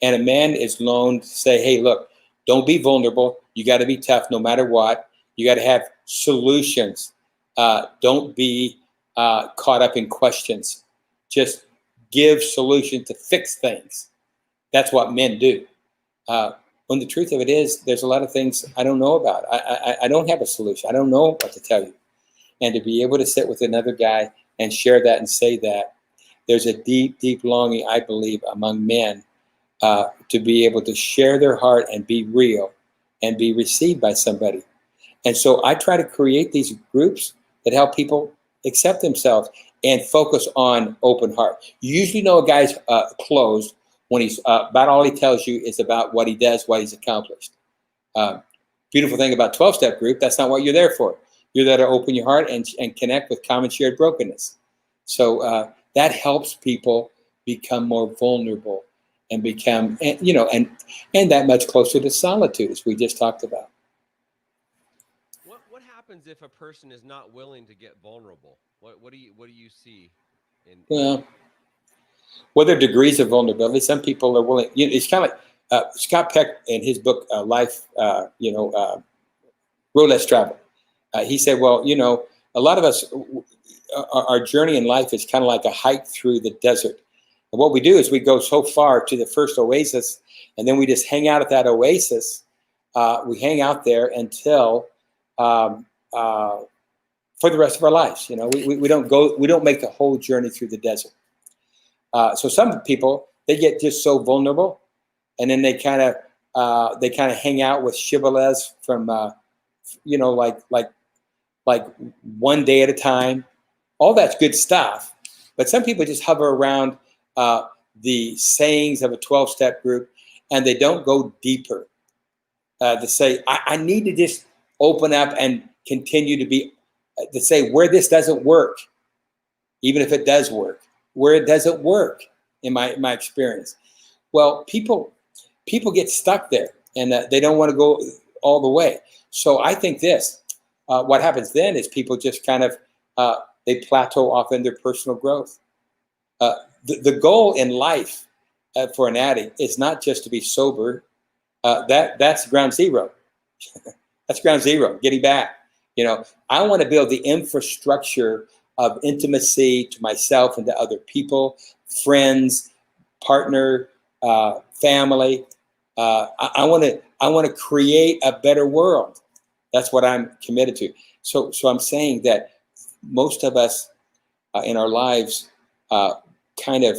And a man is known to say, hey, look, don't be vulnerable. You got to be tough no matter what. You got to have solutions. Don't be caught up in questions. Just give solutions to fix things. That's what men do. When the truth of it is, there's a lot of things I don't know about. I don't have a solution. I don't know what to tell you. And to be able to sit with another guy and share that and say that, there's a deep, deep longing, I believe, among men to be able to share their heart and be real and be received by somebody. And so I try to create these groups that help people accept themselves and focus on open heart. You usually know a guy's closed when he's about all he tells you is about what he does, what he's accomplished. Beautiful thing about 12-step group, that's not what you're there for. You're there to open your heart and connect with common shared brokenness. So that helps people become more vulnerable and become, and that much closer to solitude, as we just talked about. What happens if a person is not willing to get vulnerable? What do you see Well, there are degrees of vulnerability. Some people are willing. It's kind of like Scott Peck in his book Life, Road Less Traveled. He said, well, a lot of us, our journey in life is kind of like a hike through the desert. And what we do is we go so far to the first oasis, and then we just hang out at that oasis. We hang out there until for the rest of our lives. We don't make the whole journey through the desert. So some people, they get just so vulnerable, and then they kind of hang out with shibboleths from like one day at a time. All that's good stuff, but some people just hover around the sayings of a 12-step group, and they don't go deeper to say, I need to just open up and continue to say where this doesn't work, even if it does work, where it doesn't work in my experience. Well, people get stuck there, and they don't want to go all the way. So I think what happens then is people just kind of they plateau off in their personal growth. The goal in life for an addict is not just to be sober. That's ground zero. That's ground zero. Getting back. I want to build the infrastructure of intimacy to myself and to other people, friends, partner, family. I want to create a better world. That's what I'm committed to. So I'm saying that most of us in our lives kind of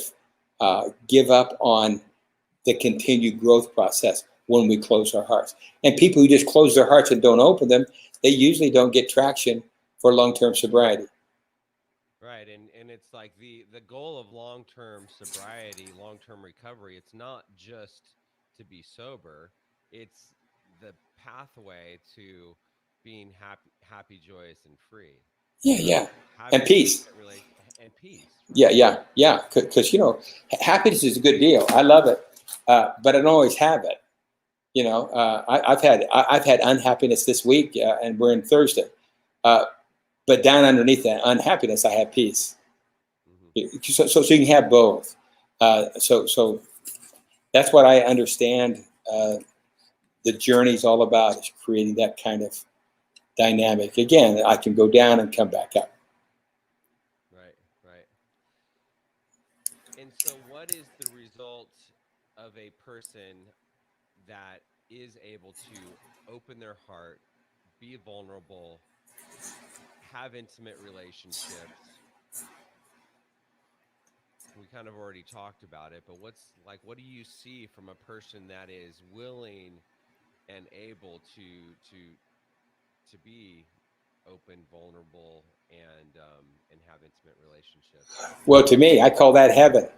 give up on the continued growth process when we close our hearts. And people who just close their hearts and don't open them, they usually don't get traction for long-term sobriety. Right, and it's like the goal of long-term sobriety, long-term recovery, it's not just to be sober, it's the pathway to being happy, joyous, and free. Yeah. And peace. And peace. Right? Yeah. Because happiness is a good deal. I love it, but I don't always have it. I've had unhappiness this week, and we're in Thursday. But down underneath that unhappiness, I have peace. Mm-hmm. So you can have both. So that's what I understand. The journey's all about is creating that kind of dynamic. Again, I can go down and come back up. Right. And so, what is the result of a person that is able to open their heart, be vulnerable, have intimate relationships? We kind of already talked about it, but what do you see from a person that is willing and able to be open, vulnerable, and have intimate relationships? Well, to me, I call that heaven.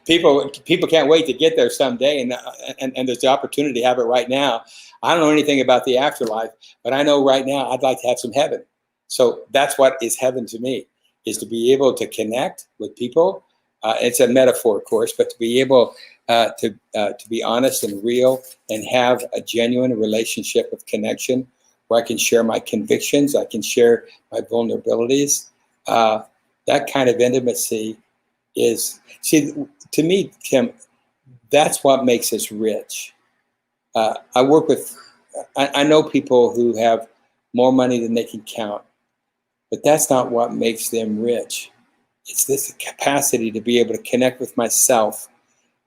People can't wait to get there someday, and there's the opportunity to have it right now. I don't know anything about the afterlife, but I know right now I'd like to have some heaven. So that's what is heaven to me, is to be able to connect with people. It's a metaphor, of course, but to be able to be honest and real and have a genuine relationship of connection where I can share my convictions, I can share my vulnerabilities. That kind of intimacy to me, Tim, that's what makes us rich. I know people who have more money than they can count, but that's not what makes them rich. It's this capacity to be able to connect with myself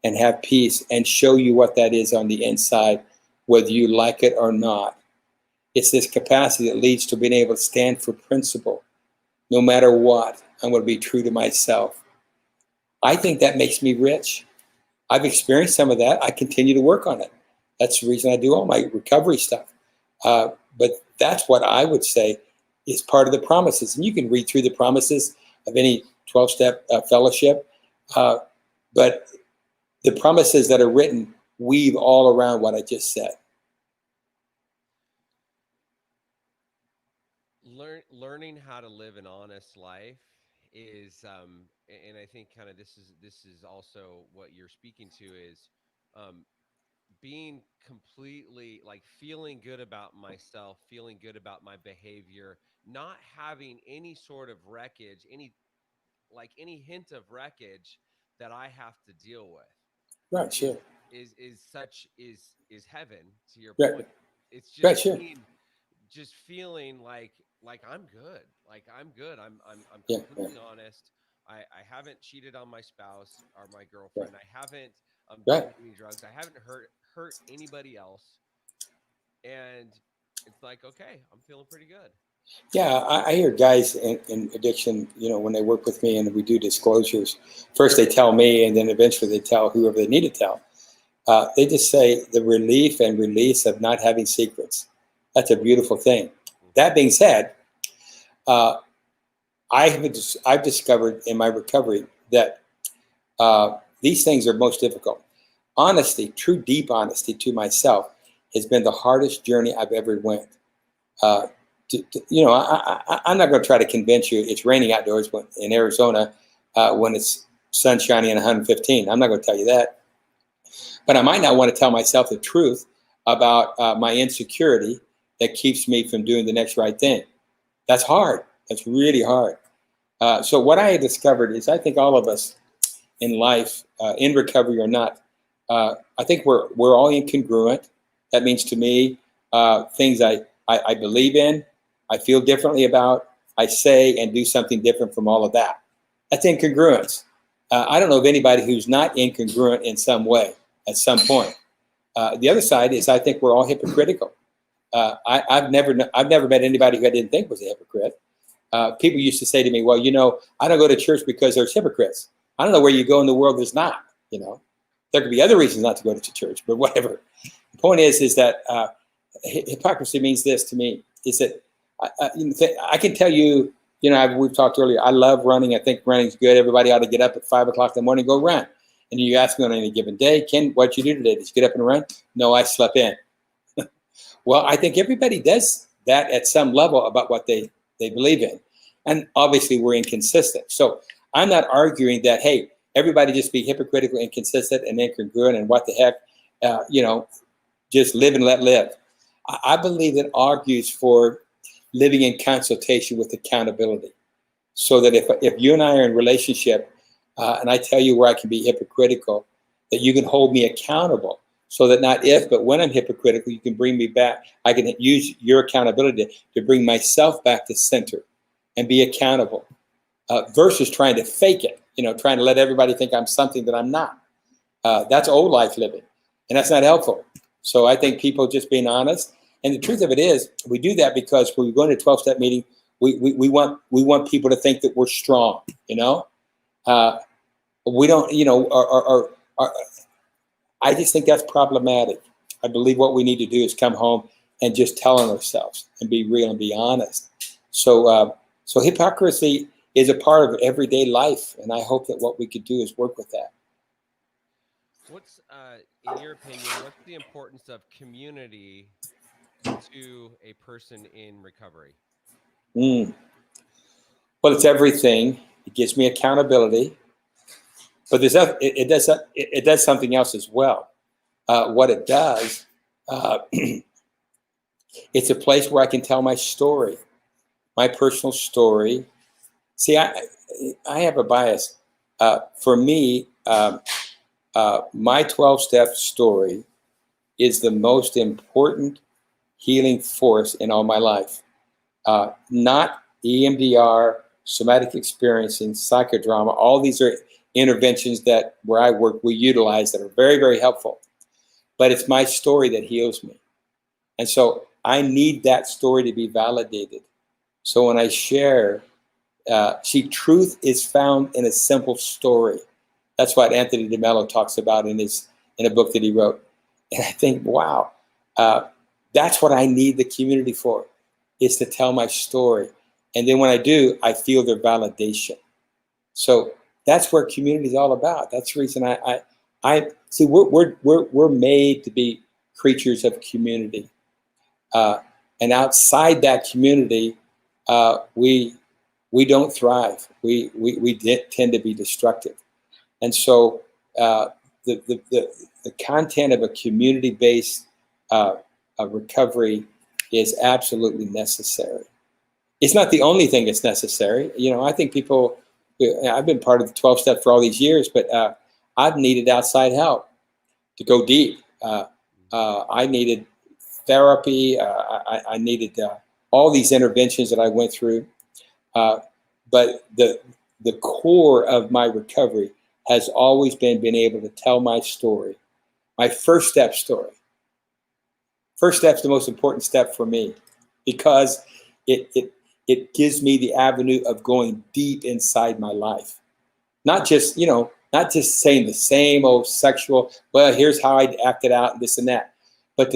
and have peace and show you what that is on the inside, whether you like it or not. It's this capacity that leads to being able to stand for principle. No matter what, I'm going to be true to myself. I think that makes me rich. I've experienced some of that. I continue to work on it. That's the reason I do all my recovery stuff. But that's what I would say is part of the promises. And you can read through the promises of any 12-step fellowship. But the promises that are written weave all around what I just said. Learning how to live an honest life is, and I think kind of this is also what you're speaking to is being completely like feeling good about myself, feeling good about my behavior, not having any sort of wreckage, any hint of wreckage that I have to deal with. Right, sure. Is heaven, to your right. point. It's just right, sure. just feeling like I'm good. Like I'm good. I'm Yeah, completely honest. I haven't cheated on my spouse or my girlfriend. Right. I haven't Right. done any drugs. I haven't hurt anybody else. And it's like, okay, I'm feeling pretty good. Yeah, I hear guys in addiction, when they work with me and we do disclosures, first they tell me and then eventually they tell whoever they need to tell. They just say the relief and release of not having secrets. That's a beautiful thing. That being said, I've discovered in my recovery that these things are most difficult. Honesty, true deep honesty to myself has been the hardest journey I've ever went. I'm not going to try to convince you it's raining outdoors in Arizona when it's sun shining and 115. I'm not going to tell you that. But I might not want to tell myself the truth about my insecurity that keeps me from doing the next right thing. That's hard. That's really hard. So what I had discovered is I think all of us in life, in recovery or not, I think we're all incongruent. That means to me, things I believe in, I feel differently about, I say and do something different from all of that. That's incongruence. I don't know of anybody who's not incongruent in some way at some point. The other side is I think we're all hypocritical. I've never met anybody who I didn't think was a hypocrite. People used to say to me, well, I don't go to church because there's hypocrites. I don't know where you go in the world there's not, There could be other reasons not to go to church, but whatever. The point is that hypocrisy means this to me, is that I can tell you, we've talked earlier, I love running. I think running's good. Everybody ought to get up at 5 o'clock in the morning and go run. And you ask me on any given day, Ken, what'd you do today? Did you get up and run? No, I slept in. Well, I think everybody does that at some level about what they believe in. And obviously we're inconsistent. So I'm not arguing that, hey, everybody just be hypocritical, inconsistent, and incongruent, and what the heck, just live and let live. I believe it argues for living in consultation with accountability. So that if you and I are in relationship, and I tell you where I can be hypocritical, that you can hold me accountable. So that not if, but when I'm hypocritical, you can bring me back. I can use your accountability to bring myself back to center and be accountable versus trying to fake it, trying to let everybody think I'm something that I'm not. That's old life living, and that's not helpful. So I think people just being honest. And the truth of it is, we do that because when we go into a 12-step meeting, we want people to think that we're strong, we don't, I just think that's problematic. I believe what we need to do is come home and just tell on ourselves and be real and be honest. So hypocrisy is a part of everyday life, and I hope that what we could do is work with that. What's, in your opinion, what's the importance of community to a person in recovery? Well, it's everything. It gives me accountability. But it does something else as well. What it does, it's a place where I can tell my story, my personal story. See, I have a bias. For me, my 12-step story is the most important healing force in all my life. Not EMDR, somatic experiencing, psychodrama. All these are interventions that where I work, we utilize that are very, very helpful. But it's my story that heals me. And so I need that story to be validated. So when I share, truth is found in a simple story. That's what Anthony DeMello talks about in a book that he wrote. And I think, wow, that's what I need the community for, is to tell my story. And then when I do, I feel their validation. So that's where community is all about. That's the reason I see we're made to be creatures of community, and outside that community, we don't thrive. We tend to be destructive, and so the content of a community-based recovery is absolutely necessary. It's not the only thing that's necessary. I think people. I've been part of the 12-step for all these years, but I've needed outside help to go deep. I needed therapy. I needed all these interventions that I went through. But the core of my recovery has always been being able to tell my story, my first step story. First step's the most important step for me because it gives me the avenue of going deep inside my life. Not just saying the same old sexual, well, here's how I acted out and this and that, but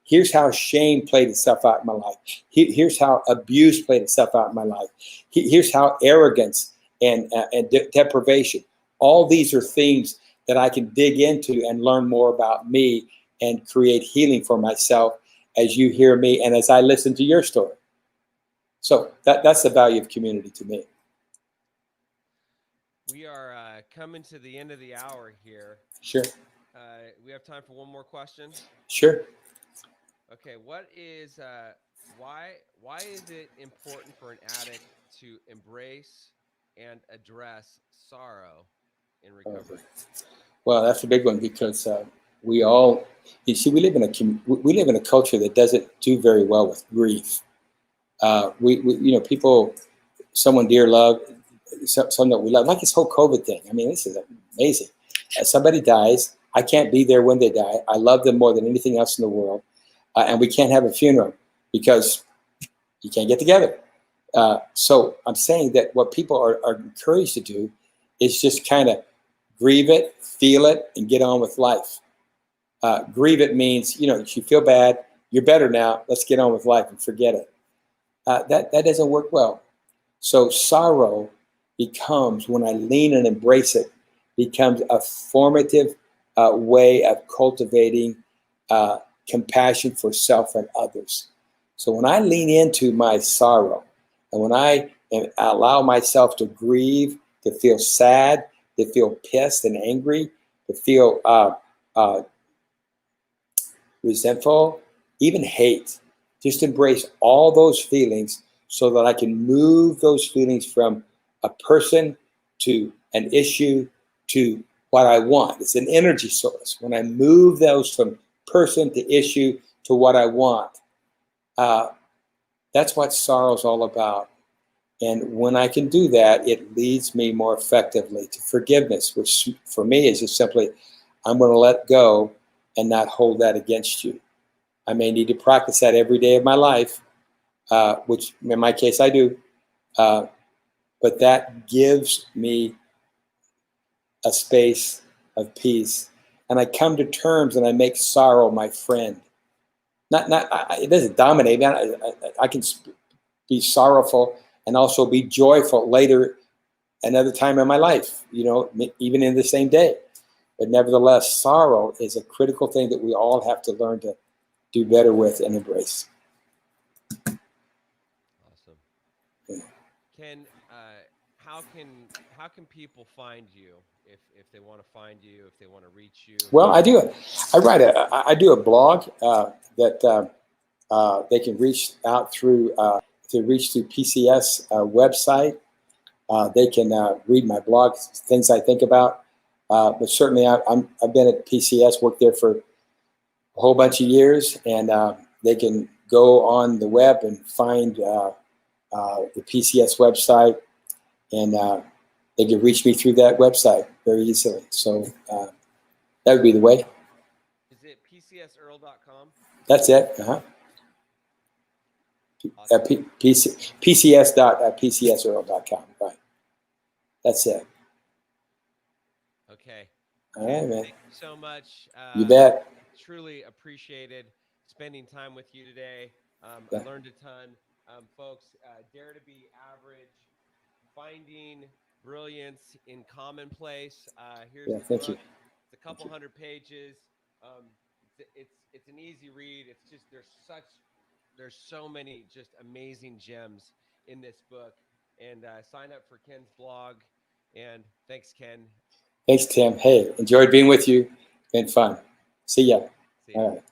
here's how shame played itself out in my life. Here's how abuse played itself out in my life. Here's how arrogance and deprivation, all these are things that I can dig into and learn more about me and create healing for myself as you hear me and as I listen to your story. So that's the value of community to me. We are coming to the end of the hour here. Sure. We have time for one more question. Sure. Okay, what is why is it important for an addict to embrace and address sorrow in recovery? Well, that's a big one because we all, you see, we live in a culture that doesn't do very well with grief. We people, someone dear love, someone that we love, like this whole COVID thing. I mean, this is amazing. Somebody dies. I can't be there when they die. I love them more than anything else in the world. And we can't have a funeral because you can't get together. So I'm saying that what people are encouraged to do is just kind of grieve it, feel it, and get on with life. Grieve it means, you feel bad. You're better now. Let's get on with life and forget it. That doesn't work well. So sorrow becomes, when I lean and embrace it, becomes a formative way of cultivating compassion for self and others. So when I lean into my sorrow, and when I allow myself to grieve, to feel sad, to feel pissed and angry, to feel resentful, even hate, just embrace all those feelings so that I can move those feelings from a person to an issue to what I want. It's an energy source. When I move those from person to issue to what I want, that's what sorrow is all about. And when I can do that, it leads me more effectively to forgiveness, which for me is just simply, I'm going to let go and not hold that against you. I may need to practice that every day of my life, which in my case I do. But that gives me a space of peace. And I come to terms and I make sorrow my friend. It doesn't dominate me. I can be sorrowful and also be joyful later, another time in my life, even in the same day. But nevertheless, sorrow is a critical thing that we all have to learn to do better with and embrace. Awesome. Yeah. How can people find you if they want to find you, if they want to reach you? Well, I do a blog that they can reach out through PCS website. They can read my blog, things I think about. But certainly, I've been at PCS, worked there for a whole bunch of years, and they can go on the web and find the PCS website, and they can reach me through that website very easily. So that would be the way. Is it pcsearl.com? That's it. Awesome. PCS.pcsearl.com. Right. That's it. Okay. All right, man. Thank you so much. You bet. Truly appreciated spending time with you today. Yeah. I learned a ton. Folks, dare to be average, finding brilliance in commonplace. Here's the Thank book. you. It's a couple hundred pages. It's an easy read. It's just there's so many just amazing gems in this book. And sign up for Ken's blog. And thanks, Ken. Thanks, Tim. Hey, enjoyed being with you. Been fun. See ya. See ya. All right.